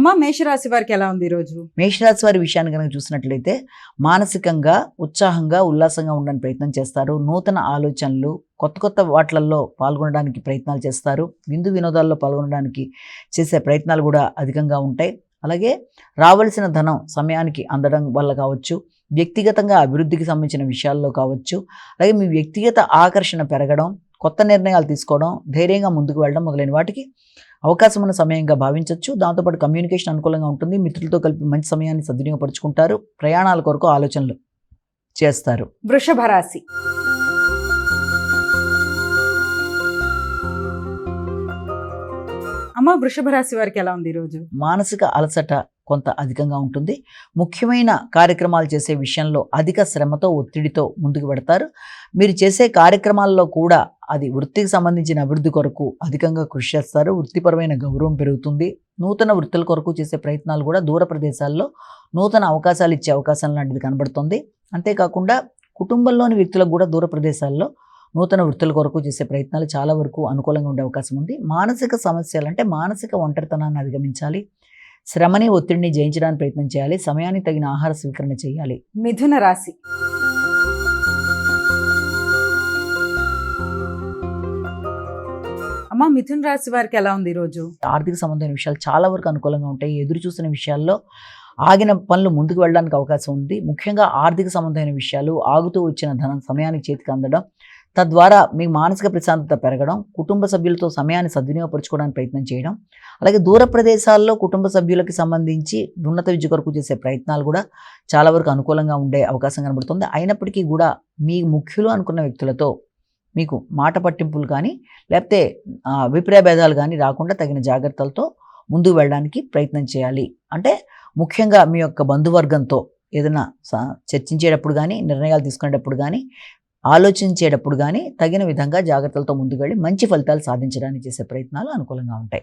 అమ్మ మేషరాశి వారికి ఎలా ఉంది ఈరోజు? మేషరాశి వారి విషయాన్ని కనుక చూసినట్లయితే మానసికంగా ఉత్సాహంగా ఉల్లాసంగా ఉండడానికి ప్రయత్నం చేస్తారు. నూతన ఆలోచనలు కొత్త కొత్త వాటిల్లో పాల్గొనడానికి ప్రయత్నాలు చేస్తారు. విందు వినోదాల్లో పాల్గొనడానికి చేసే ప్రయత్నాలు కూడా అధికంగా ఉంటాయి. అలాగే రావాల్సిన ధనం సమయానికి అందడం వల్ల కావచ్చు, వ్యక్తిగతంగా అభివృద్ధికి సంబంధించిన విషయాల్లో కావచ్చు, అలాగే మీ వ్యక్తిగత ఆకర్షణ పెరగడం, కొత్త నిర్ణయాలు తీసుకోవడం, ధైర్యంగా ముందుకు వెళ్ళడం మొదలైన వాటికి అవకాశం ఉన్న సమయంగా భావించవచ్చు. దాంతోపాటు కమ్యూనికేషన్ అనుకూలంగా ఉంటుంది. మిత్రులతో కలిపి మంచి సమయాన్ని సద్వినియోగపరుచుకుంటారు. ప్రయాణాల కొరకు ఆలోచనలు చేస్తారు. వృషభ రాశి. అమ్మ వృషభ రాశి వారికి ఎలా ఉంది ఈరోజు? మానసిక అలసట కొంత అధికంగా ఉంటుంది. ముఖ్యమైన కార్యక్రమాలు చేసే విషయంలో అధిక శ్రమతో ఒత్తిడితో ముందుకు పెడతారు. మీరు చేసే కార్యక్రమాల్లో కూడా అది వృత్తికి సంబంధించిన అభివృద్ధి కొరకు అధికంగా కృషి చేస్తారు. వృత్తిపరమైన గౌరవం పెరుగుతుంది. నూతన వృత్తుల కొరకు చేసే ప్రయత్నాలు కూడా దూర ప్రదేశాల్లో నూతన అవకాశాలు ఇచ్చే అవకాశం లాంటిది కనబడుతుంది. అంతేకాకుండా కుటుంబంలోని వ్యక్తులకు కూడా దూర ప్రదేశాల్లో నూతన వృత్తుల కొరకు చేసే ప్రయత్నాలు చాలా వరకు అనుకూలంగా ఉండే అవకాశం ఉంది. మానసిక సమస్యలు అంటే మానసిక ఒంటరితనాన్ని అధిగమించాలి. శ్రమని ఒత్తిడిని జయించడానికి ప్రయత్నం చేయాలి. సమయానికి తగిన ఆహార స్వీకరణ చేయాలి. మిథున రాశి. అమ్మ మిథున రాశి వారికి ఎలా ఉంది ఈరోజు? ఆర్థిక సంబంధమైన విషయాలు చాలా వరకు అనుకూలంగా ఉంటాయి. ఎదురు చూసిన విషయాల్లో ఆగిన పనులు ముందుకు వెళ్ళడానికి అవకాశం ఉంది. ముఖ్యంగా ఆర్థిక సంబంధమైన విషయాలు, ఆగుతూ వచ్చిన ధనం సమయానికి చేతికి అందడం, తద్వారా మీ మానసిక ప్రశాంతత పెరగడం, కుటుంబ సభ్యులతో సమయాన్ని సద్వినియోగపరచుకోవడానికి ప్రయత్నం చేయడం, అలాగే దూర ప్రదేశాల్లో కుటుంబ సభ్యులకి సంబంధించి ఉన్నత విద్య కొరకు చేసే ప్రయత్నాలు కూడా చాలా వరకు అనుకూలంగా ఉండే అవకాశం కనబడుతుంది. అయినప్పటికీ కూడా మీ ముఖ్యులు అనుకున్న వ్యక్తులతో మీకు మాట పట్టింపులు కానీ లేకపోతే అభిప్రాయ భేదాలు కానీ రాకుండా తగిన జాగ్రత్తలతో ముందుకు వెళ్ళడానికి ప్రయత్నం చేయాలి. అంటే ముఖ్యంగా మీ యొక్క బంధువర్గంతో ఏదైనా చర్చించేటప్పుడు కానీ, నిర్ణయాలు తీసుకునేటప్పుడు కానీ, ఆలోచించేటప్పుడు కానీ తగిన విధంగా జాగ్రత్తలతో ముందుకు వెళ్ళి మంచి ఫలితాలు సాధించడానికి చేసే ప్రయత్నాలు అనుకూలంగా ఉంటాయి.